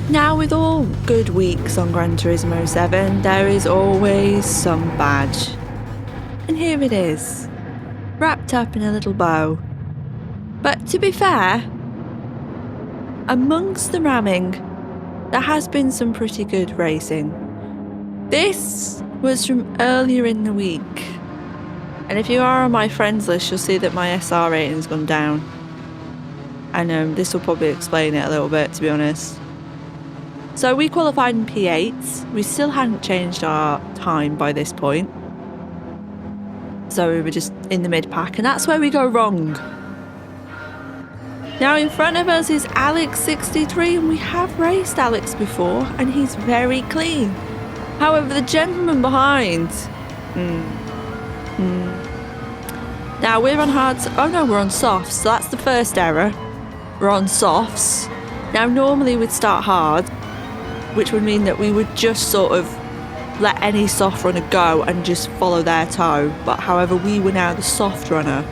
Now, with all good weeks on Gran Turismo 7, there is always some bad. And here it is, wrapped up in a little bow. But to be fair, amongst the ramming, there has been some pretty good racing. This was from earlier in the week. And if you are on my friends list, you'll see that my SR rating's gone down. And this will probably explain it a little bit, to be honest. So we qualified in P8. We still hadn't changed our time by this point. So we were just in the mid-pack, and that's where we go wrong. Now in front of us is Alex63, and we have raced Alex before, and he's very clean. However, the gentleman behind... Now we're on hards. Oh no, we're on softs, so that's the first error. We're on softs. Now normally we'd start hard, which would mean that we would just sort of let any soft runner go and just follow their toe. But however, we were now the soft runner.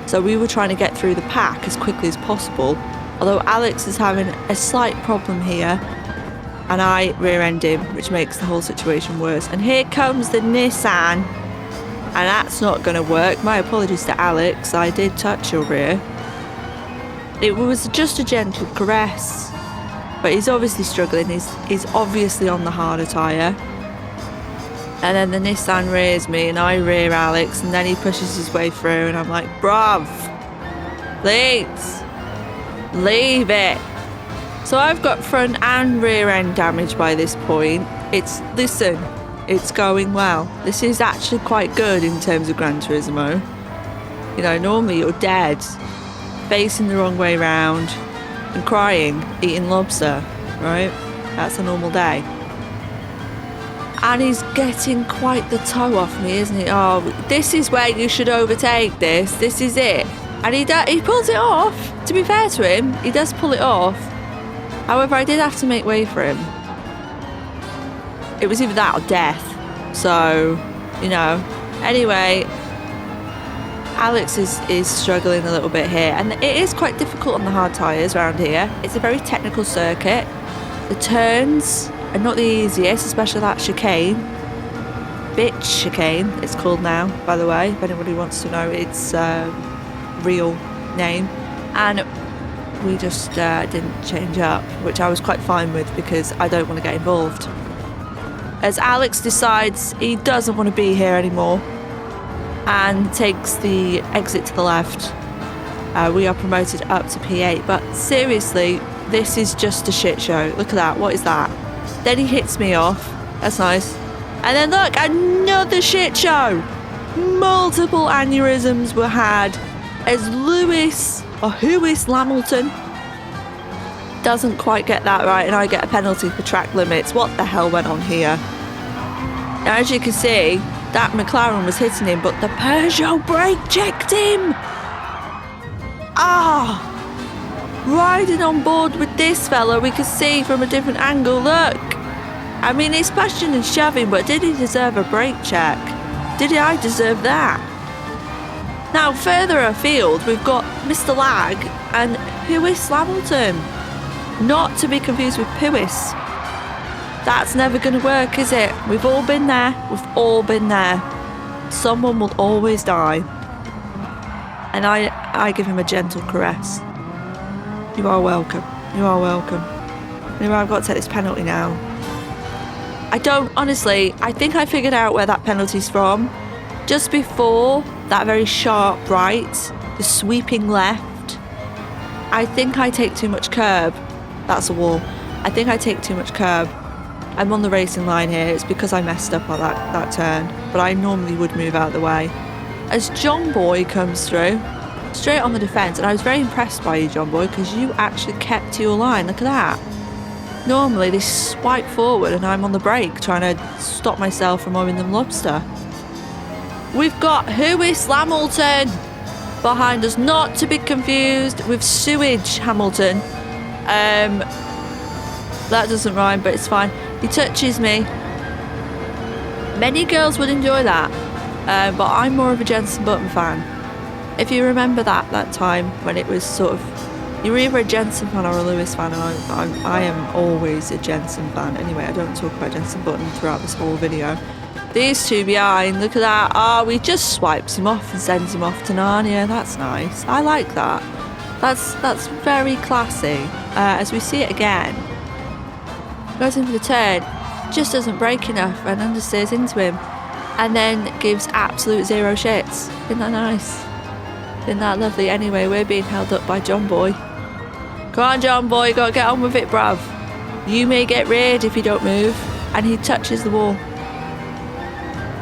So we were trying to get through the pack as quickly as possible. Although Alex is having a slight problem here. And I rear-end him, which makes the whole situation worse. And here comes the Nissan. And that's not going to work. My apologies to Alex. I did touch your rear. It was just a gentle caress. But he's obviously struggling. He's obviously on the harder tyre. And then the Nissan rears me and I rear Alex, and then he pushes his way through and I'm like, bruv, please, leave it. So I've got front and rear end damage by this point. Listen, it's going well. This is actually quite good in terms of Gran Turismo. You know, normally you're dead, facing the wrong way round, and crying, eating lobster, right? That's a normal day. And he's getting quite the toe off me, isn't he? Oh, this is where you should overtake this. This is it. And he pulls it off. To be fair to him, he does pull it off. However, I did have to make way for him. It was either that or death. So, you know. Anyway, Alex is struggling a little bit here, and it is quite difficult on the hard tyres around here. It's a very technical circuit. The turns are not the easiest, especially that chicane. Bitch chicane, it's called now, by the way, if anybody wants to know its real name. And we just didn't change up, which I was quite fine with because I don't want to get involved. As Alex decides he doesn't want to be here anymore and takes the exit to the left. We are promoted up to P8, but seriously, this is just a shit show. Look at that, what is that? Then he hits me off, that's nice. And then look, another shit show. Multiple aneurysms were had as Lewis Lamilton doesn't quite get that right, and I get a penalty for track limits. What the hell went on here? Now, as you can see, that McLaren was hitting him, but the Peugeot brake checked him. Riding on board with this fella, we could see from a different angle. Look, I mean, he's pushing and shoving, but did he deserve a brake check? Did I deserve that? Now, further afield, we've got Mr. Lag and Lewis Lamilton. Not to be confused with Puis. That's never going to work, is it? We've all been there. We've all been there. Someone will always die. And I give him a gentle caress. You are welcome. You are welcome. Anyway, I've got to take this penalty now. Honestly, I think I figured out where that penalty's from. Just before that very sharp right, the sweeping left, I think I take too much curb. That's a wall. I think I take too much curb. I'm on the racing line here. It's because I messed up on that turn, but I normally would move out of the way. As John Boy comes through, straight on the defence, and I was very impressed by you, John Boy, because you actually kept to your line. Look at that. Normally they swipe forward and I'm on the brake trying to stop myself from owing them lobster. We've got Lewis Hamilton behind us, not to be confused with Sewage Hamilton. That doesn't rhyme, but it's fine. He touches me. Many girls would enjoy that, but I'm more of a Jensen Button fan. If you remember that time when it was sort of You're either a Jensen fan or a Lewis fan, and I am always a Jensen fan. Anyway, I don't talk about Jensen Button throughout this whole video. These two behind, look at that. Oh, he just swipes him off and sends him off to Narnia. That's nice. I like that. That's very classy. As we see it again, goes in for the turn, just doesn't brake enough and understeers into him, and then gives absolute zero shits. Isn't that nice? Isn't that lovely? Anyway, we're being held up by John Boy. Come on, John Boy, gotta get on with it, bruv. You may get reared if you don't move. And he touches the wall.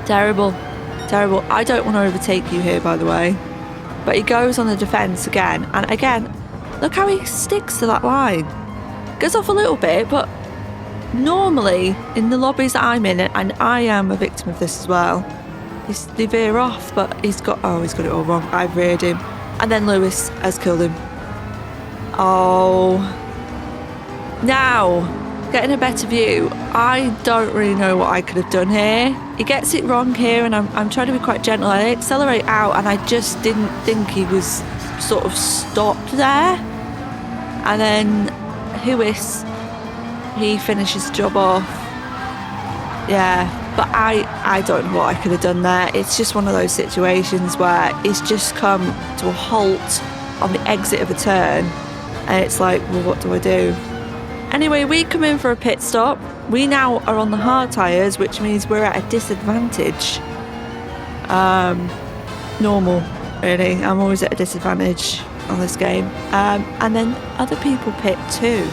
Terrible. Terrible. I don't want to overtake you here, by the way. But he goes on the defence again. And again, look how he sticks to that line. Goes off a little bit, but normally in the lobbies that I'm in, and I am a victim of this as well, they veer off, but he's got it all wrong. I've reared him. And then Lewis has killed him. Oh. Now, getting a better view, I don't really know what I could have done here. He gets it wrong here, and I'm trying to be quite gentle. I accelerate out, and I just didn't think he was sort of stopped there. And then Lewis, he finishes the job off. Yeah, but I don't know what I could have done there. It's just one of those situations where it's just come to a halt on the exit of a turn, and it's like, well, what do I do? Anyway, we come in for a pit stop. We now are on the hard tyres, which means we're at a disadvantage. Normal, really. I'm always at a disadvantage on this game. And then other people pit too.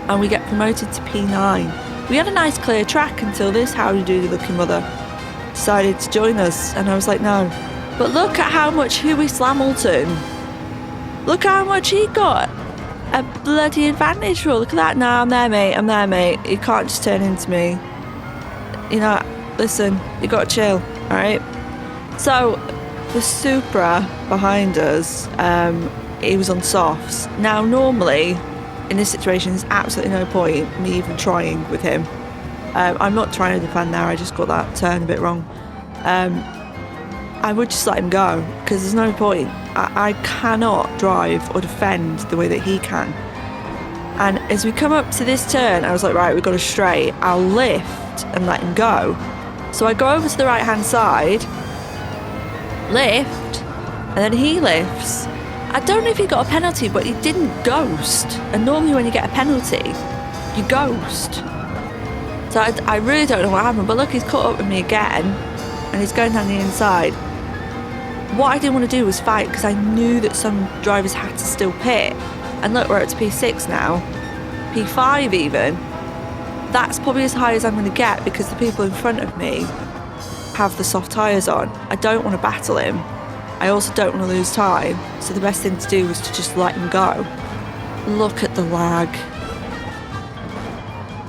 And we get promoted to P9. We had a nice clear track until this howdy-doody looking mother decided to join us, and I was like, no. But look at how much Huey Slamilton, look how much he got a bloody advantage for. Look at that. No, I'm there, mate. You can't just turn into me. You know, listen, you got to chill, all right? So the Supra behind us, he was on softs. Now, normally in this situation, there's absolutely no point me even trying with him. I'm not trying to defend there. I just got that turn a bit wrong. I would just let him go, because there's no point. I cannot drive or defend the way that he can. And as we come up to this turn, I was like, right, we've got a straight. I'll lift and let him go. So I go over to the right hand side, lift, and then he lifts. I don't know if he got a penalty, but he didn't ghost. And normally when you get a penalty, you ghost. So I really don't know what happened. But look, he's caught up with me again, and he's going down the inside. What I didn't want to do was fight, because I knew that some drivers had to still pit. And look, we're up to P6 now. P5 even. That's probably as high as I'm going to get, because the people in front of me have the soft tyres on. I don't want to battle him. I also don't want to lose time. So the best thing to do was to just let him go. Look at the lag.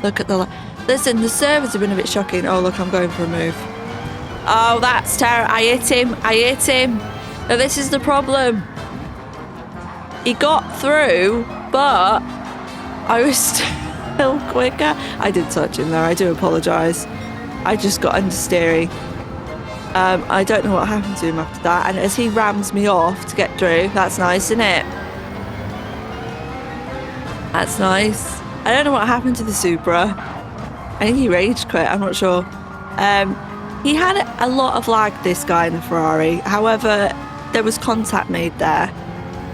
Look at the lag. Listen, the servers have been a bit shocking. Oh, look, I'm going for a move. Oh, that's terrible. I hit him. Now, this is the problem. He got through, but I was still quicker. I did touch him there. I do apologise. I just got understeery. I don't know what happened to him after that. And as he rams me off to get through, that's nice, isn't it? That's nice. I don't know what happened to the Supra. I think he rage quit. I'm not sure. He had a lot of lag, this guy in the Ferrari. However, there was contact made there.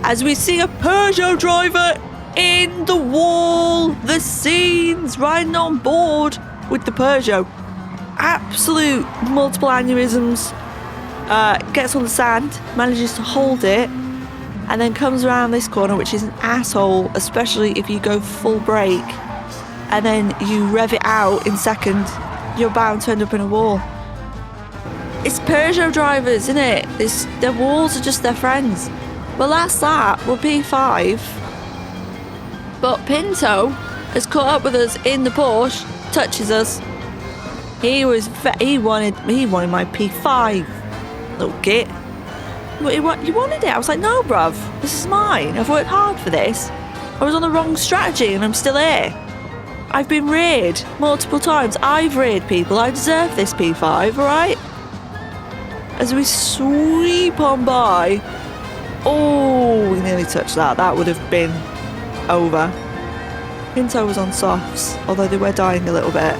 As we see a Peugeot driver in the wall, the scenes, riding on board with the Peugeot. Absolute multiple aneurysms. Gets on the sand, manages to hold it, and then comes around this corner, which is an asshole, especially if you go full brake and then you rev it out in second. You're bound to end up in a wall. It's Peugeot drivers, isn't it? Their walls are just their friends. Well, last lap, we're P5. But Pinto has caught up with us in the Porsche, touches us. He wanted my P5, little git. You wanted it? I was like, no, bruv, this is mine. I've worked hard for this. I was on the wrong strategy and I'm still here. I've been reared multiple times. I've reared people. I deserve this P5, all right? As we sweep on by Oh, we nearly touched that. That would have been over. Pinto was on softs, although they were dying a little bit.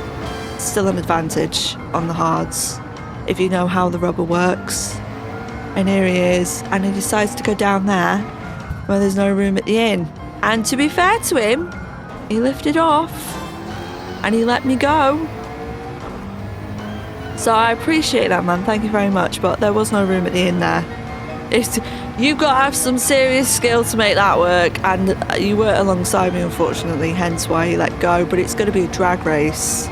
Still an advantage on the hards, if you know how the rubber works. And here he is, and he decides to go down there, where there's no room at the inn. And to be fair to him, he lifted off, and he let me go. So I appreciate that, man. Thank you very much. But there was no room at the inn there. You've got to have some serious skill to make that work, and you weren't alongside me, unfortunately, hence why you let go. But it's going to be a drag race,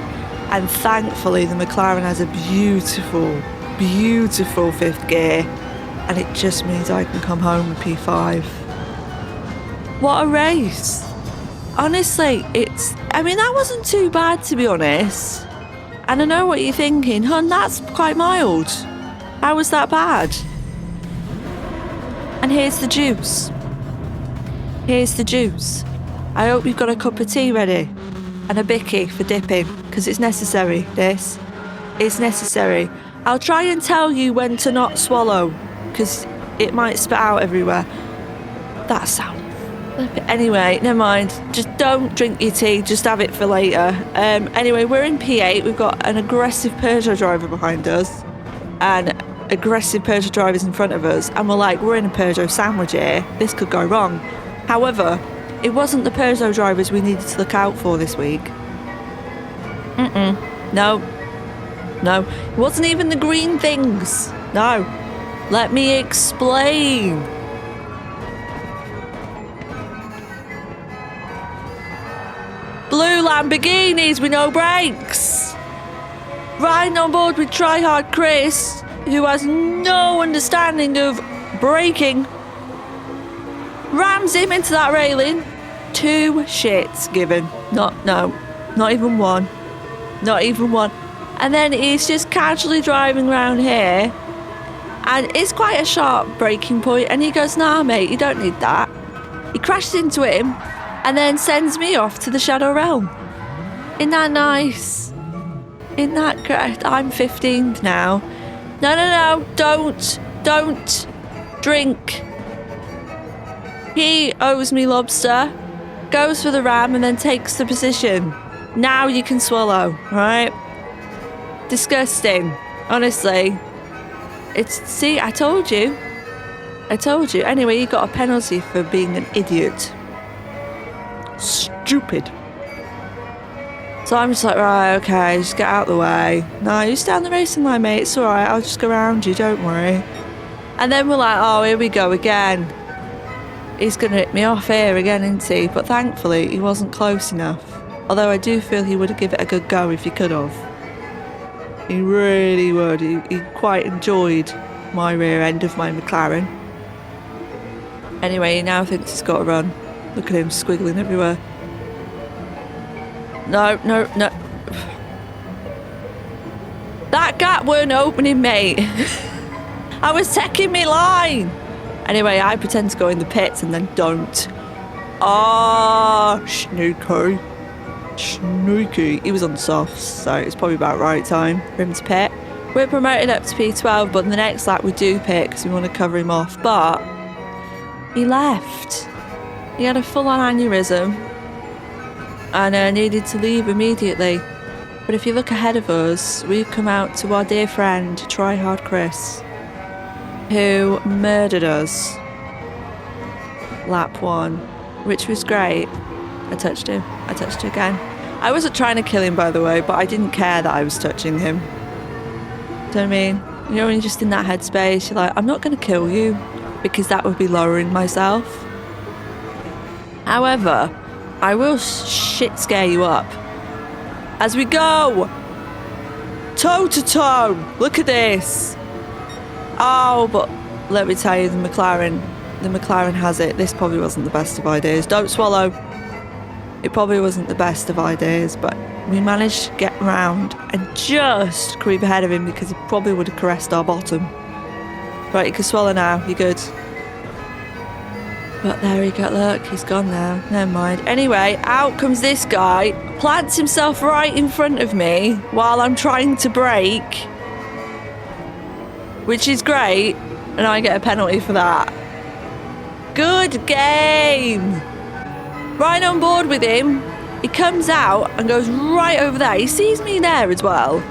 and thankfully the McLaren has a beautiful, beautiful fifth gear, and it just means I can come home with P5. What a race! Honestly, that wasn't too bad, to be honest. And I know what you're thinking, hun, that's quite mild. How was that bad? And here's the juice. Here's the juice. I hope you've got a cup of tea ready and a bicky for dipping, because it's necessary, this. It's necessary. I'll try and tell you when to not swallow, because it might spit out everywhere. That sound. Anyway, never mind. Just don't drink your tea, just have it for later. Anyway, we're in P8. We've got an aggressive Peugeot driver behind us and aggressive Peugeot drivers in front of us, and we're in a Peugeot sandwich here. This could go wrong. However, it wasn't the Peugeot drivers we needed to look out for this week. No, it wasn't even the green things. No, let me explain. Blue Lamborghinis with no brakes. Riding on board with Try Hard Chris, who has no understanding of braking, rams him into that railing. 2 shits given. Not even one. Not even one. And then he's just casually driving around here, and it's quite a sharp braking point, and he goes, nah mate, you don't need that. He crashes into him and then sends me off to the Shadow Realm. Isn't that nice? Isn't that correct? I'm 15th now. No, don't drink. He owes me lobster, goes for the ram and then takes the position. Now you can swallow, right? Disgusting, honestly. See, I told you. Anyway, you got a penalty for being an idiot. Stupid. So I'm just like, right, okay, just get out of the way. No, you stay on the racing line, mate. It's all right. I'll just go around you. Don't worry. And then we're like, oh, here we go again. He's going to hit me off here again, isn't he? But thankfully, he wasn't close enough. Although I do feel he would have given it a good go if he could have. He really would. He quite enjoyed my rear end of my McLaren. Anyway, he now thinks he's got to run. Look at him squiggling everywhere. No. That gap weren't opening, mate. I was taking me line. Anyway, I pretend to go in the pits and then don't. Sneaky. He was on softs, so it's probably about right time for him to pit. We're promoted up to P12, but in the next lap we do pit because we want to cover him off. But he left. He had a full-on aneurysm and needed to leave immediately. But if you look ahead of us, we've come out to our dear friend Try Hard Chris, who murdered us lap 1, which was great. I touched him again. I wasn't trying to kill him, by the way, but I didn't care that I was touching him. Do you know what I mean? You know, when you're just in that headspace, you're like, I'm not going to kill you because that would be lowering myself. However, I will shit scare you up as we go toe to toe. Look at this. Oh, but let me tell you, the McLaren has it. This probably wasn't the best of ideas. Don't swallow. It probably wasn't the best of ideas, but we managed to get round and just creep ahead of him because he probably would have caressed our bottom. Right, you can swallow now. You're good. But there he go. Look, he's gone now. Never mind. Anyway, out comes this guy, plants himself right in front of me while I'm trying to brake, which is great, and I get a penalty for that. Good game. Right on board with him. He comes out and goes right over there. He sees me there as well.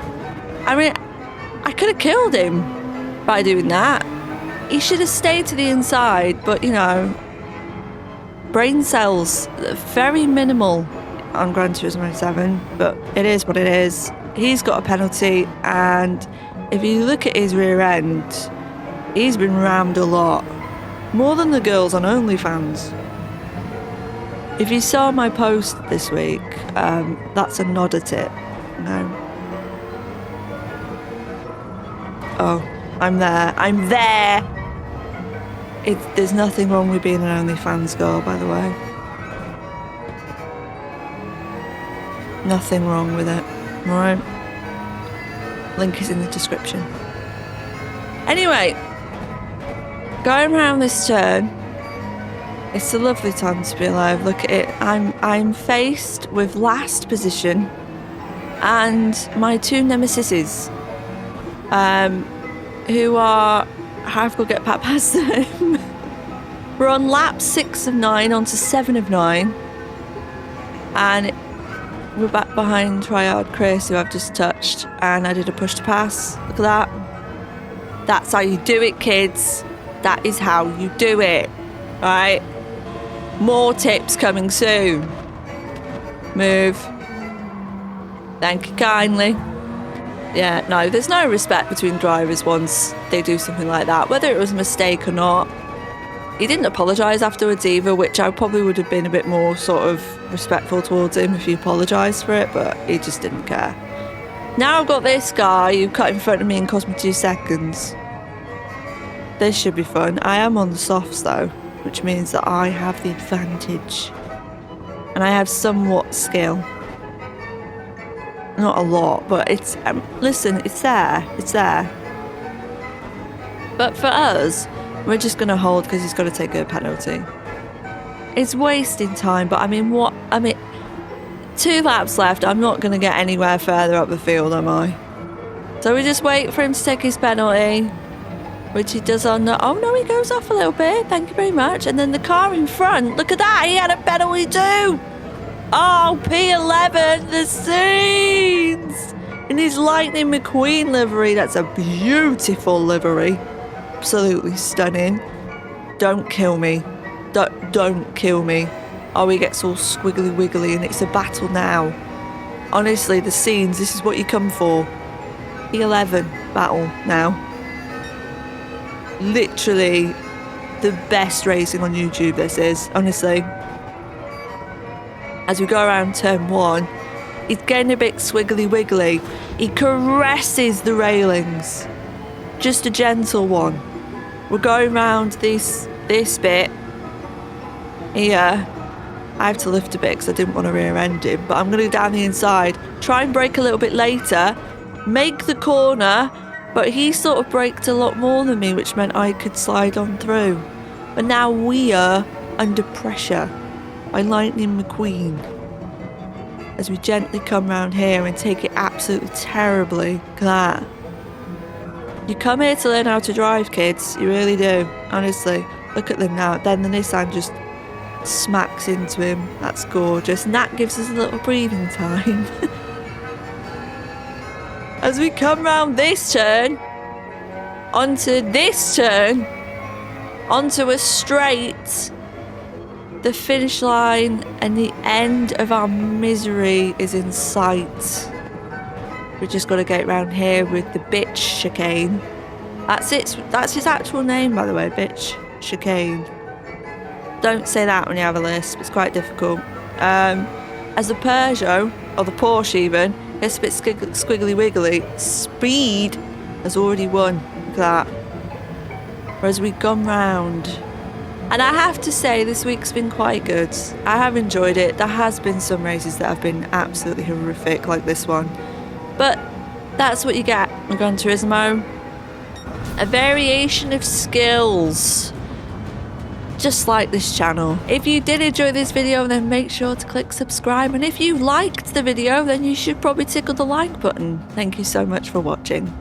I mean, I could have killed him by doing that. He should have stayed to the inside, but you know, brain cells, very minimal on Gran Turismo 7, but it is what it is. He's got a penalty, and if you look at his rear end, he's been rammed a lot. More than the girls on OnlyFans. If you saw my post this week, that's a nod at it. No. Oh, I'm there. I'm there! There's nothing wrong with being an OnlyFans girl, by the way. Nothing wrong with it. Alright? Link is in the description. Anyway, going around this turn, it's a lovely time to be alive. Look at it. I'm faced with last position and my two nemesises, who are, I've got to get past them. We're on lap 6 of 9 onto 7 of 9, and we're back behind Tryhard Chris, who I've just touched, and I did a push to pass. Look at that. That's how you do it, kids. That is how you do it. Right? More tips coming soon. Move. Thank you kindly. Yeah, no, there's no respect between drivers once they do something like that, whether it was a mistake or not. He didn't apologise afterwards either, which I probably would have been a bit more sort of respectful towards him if he apologised for it, but he just didn't care. Now I've got this guy who cut in front of me and cost me 2 seconds. This should be fun. I am on the softs though, which means that I have the advantage. And I have somewhat skill. Not a lot, but it's, listen, it's there. It's there. But for us, we're just going to hold because he's got to take a penalty. It's wasting time, but I mean, 2 laps left. I'm not going to get anywhere further up the field, am I? So we just wait for him to take his penalty, which he does on the... Oh no, he goes off a little bit. Thank you very much. And then the car in front, look at that. He had a penalty too. Oh, P11, the scenes! In his Lightning McQueen livery. That's a beautiful livery. Absolutely stunning. Don't kill me. Don't kill me. Oh, he gets all squiggly wiggly and it's a battle now. Honestly, the scenes, this is what you come for. P11 battle now. Literally the best racing on YouTube, this is, honestly. As we go around turn 1, he's getting a bit swiggly wiggly. He caresses the railings. Just a gentle one. We're going round this bit here. I have to lift a bit because I didn't want to rear end him, but I'm going to go down the inside, try and brake a little bit later, make the corner, but he sort of braked a lot more than me, which meant I could slide on through. But now we are under pressure by Lightning McQueen as we gently come round here and take it absolutely terribly. Look at that. You come here to learn how to drive, kids. You really do. Honestly. Look at them now. Then the Nissan just smacks into him. That's gorgeous. And that gives us a little breathing time. As we come round this turn, onto this turn, onto a straight, the finish line and the end of our misery is in sight. We just got to get round here with the bitch chicane. That's it. That's his actual name, by the way, bitch chicane. Don't say that when you have a lisp. It's quite difficult. As the Peugeot, or the Porsche even, gets a bit squiggly wiggly, speed has already won. Look at that. Whereas we've gone round. And I have to say, this week's been quite good. I have enjoyed it. There has been some races that have been absolutely horrific, like this one. But that's what you get in Gran Turismo. A variation of skills. Just like this channel. If you did enjoy this video, then make sure to click subscribe. And if you liked the video, then you should probably tickle the like button. Thank you so much for watching.